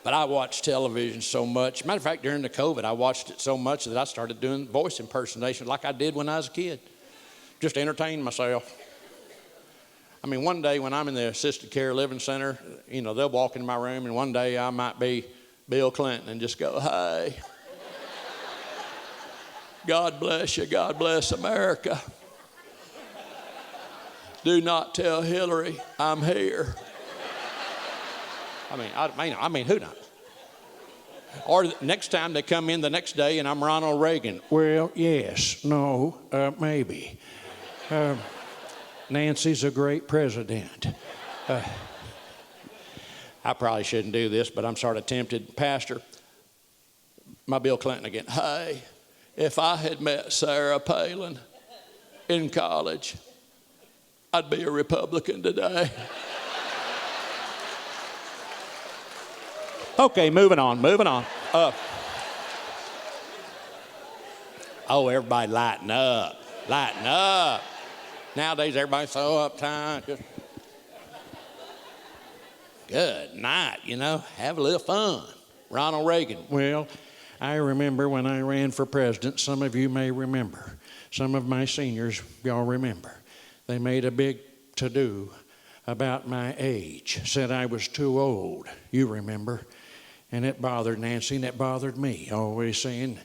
But I watched television so much. Matter of fact, during the COVID, I watched it so much that I started doing voice impersonation like I did when I was a kid, just to entertain myself. I mean, one day when I'm in the assisted care living center, you know, they'll walk in my room, and one day I might be Bill Clinton and just go, "Hey, God bless you, God bless America. Do not tell Hillary I'm here." I mean, who not? Or next time they come in the next day and I'm Ronald Reagan. "Well, yes, no, maybe. Nancy's a great president." I probably shouldn't do this, but I'm sort of tempted. "Pastor," my Bill Clinton again, "Hey, if I had met Sarah Palin in college, I'd be a Republican today." Okay, moving on. Oh, everybody lighten up. Nowadays, everybody's so uptight. Just good night, you know, have a little fun. Ronald Reagan. "Well, I remember when I ran for president," some of you may remember. Some of my seniors, y'all remember. They made a big to-do about my age, said I was too old. You remember. And it bothered Nancy and it bothered me, always saying,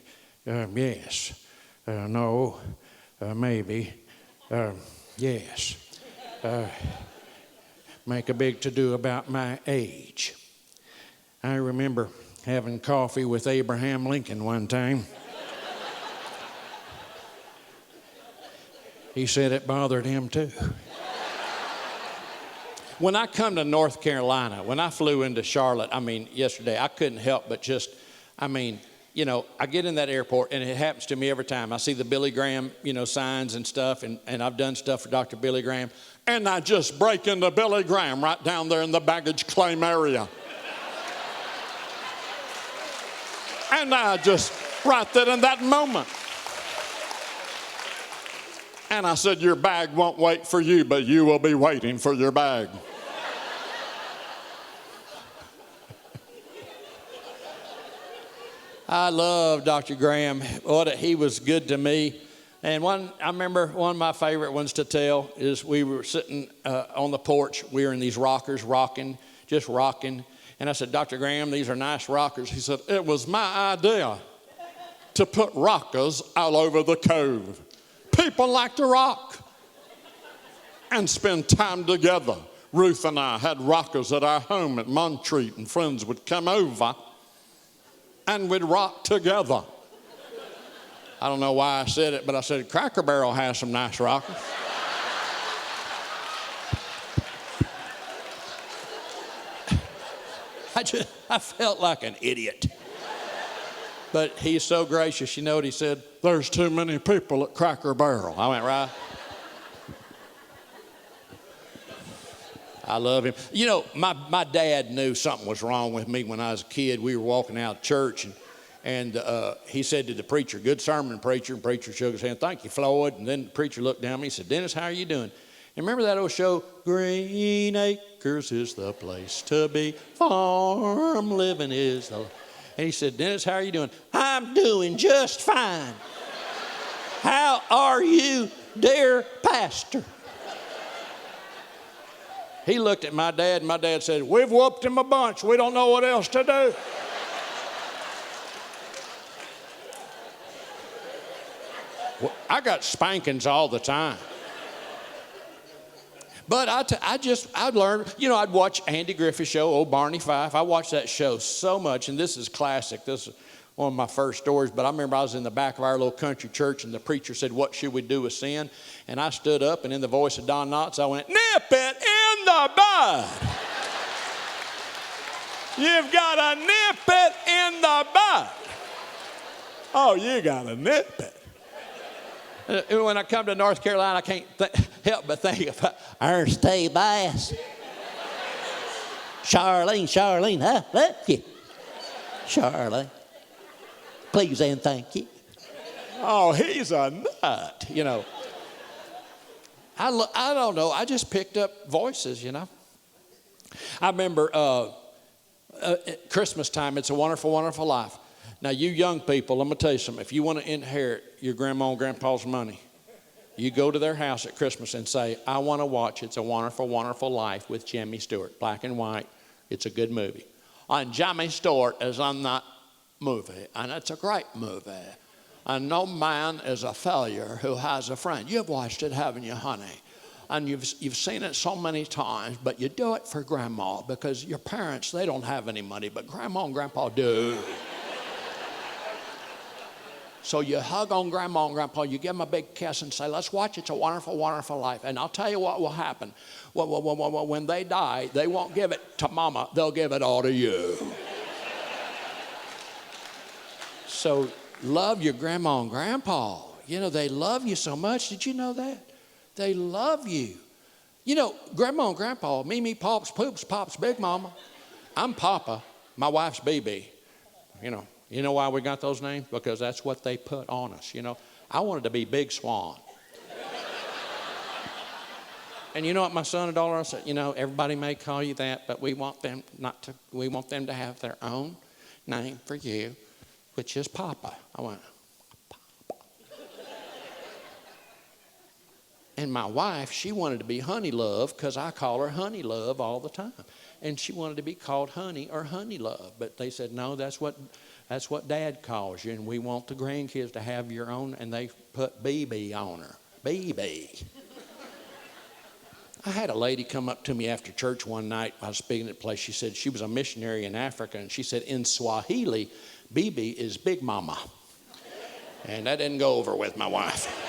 "Yes, no, maybe, yes." Make a big to-do about my age. I remember having coffee with Abraham Lincoln one time. He said it bothered him too. When I come to North Carolina, when I flew into Charlotte, yesterday, I couldn't help but just, you know, I get in that airport, and it happens to me every time. I see the Billy Graham, you know, signs and stuff, and I've done stuff for Dr. Billy Graham, and I just break into Billy Graham right down there in the baggage claim area. And I just, right there in that moment. And I said, "Your bag won't wait for you, but you will be waiting for your bag." I love Dr. Graham. He was good to me. And I remember one of my favorite ones to tell is we were sitting on the porch. We were in these rockers, rocking. And I said, "Dr. Graham, these are nice rockers." He said, "It was my idea to put rockers all over the cove. People like to rock and spend time together." Ruth and I had rockers at our home at Montreat, and friends would come over and we'd rock together. I don't know why I said it, but I said Cracker Barrel has some nice rockers. I felt like an idiot. But he's so gracious. You know what he said? "There's too many people at Cracker Barrel." I went, "Right." I love him. You know, my dad knew something was wrong with me when I was a kid. We were walking out of church, and he said to the preacher, "Good sermon, preacher." And the preacher shook his hand, "Thank you, Floyd." And then the preacher looked down at me and said, "Dennis, how are you doing?" And remember that old show, "Green Acres is the place to be. Farm living is the..." And he said, "Dennis, how are you doing?" "I'm doing just fine. How are you, dear pastor?" He looked at my dad, and my dad said, "We've whooped him a bunch. We don't know what else to do." Well, I got spankings all the time. But I'd learn, you know, I'd watch Andy Griffith's show, old Barney Fife. I watched that show so much, and this is classic. This is one of my first stories, but I remember I was in the back of our little country church, and the preacher said, "What should we do with sin?" And I stood up, and in the voice of Don Knotts, I went, "Nip it in the bud. You've got to nip it in the bud. Oh, you got to nip it." When I come to North Carolina, I can't help but think of Ernest T. Bass. Charlene, huh? Love you. Charlene. Please and thank you. Oh, he's a nut, you know. I don't know. I just picked up voices, you know. I remember At Christmas time, it's a wonderful, wonderful life. Now, you young people, I'm going to tell you something. If you want to inherit your grandma and grandpa's money, you go to their house at Christmas and say, I want to watch It's a Wonderful, Wonderful Life with Jimmy Stewart. Black and white. It's a good movie. And Jimmy Stewart is on that movie, and it's a great movie. And no man is a failure who has a friend. You've watched it, haven't you, honey? And you've seen it so many times, but you do it for grandma because your parents, they don't have any money, but grandma and grandpa do. So you hug on grandma and grandpa, you give them a big kiss and say, let's watch It's a Wonderful, Wonderful Life. And I'll tell you what will happen. When they die, they won't give it to mama, they'll give it all to you. So love your grandma and grandpa. You know, they love you so much. Did you know that? They love you. You know, grandma and grandpa, Mimi, Pops, Poops, Pops, Big Mama. I'm Papa. My wife's BB. You know why we got those names? Because that's what they put on us, I wanted to be Big Swan. And you know what my son and daughter said? Everybody may call you that, but we want them to have their own name for you, which is Papa. I went, Papa. And my wife, she wanted to be Honey Love because I call her Honey Love all the time. And she wanted to be called Honey or Honey Love. But they said, no, that's what Dad calls you. And we want the grandkids to have your own. And they put BB on her. BB. I had a lady come up to me after church one night. I was speaking at a place. She said she was a missionary in Africa. And she said, in Swahili, BB is Big Mama. And that didn't go over with my wife.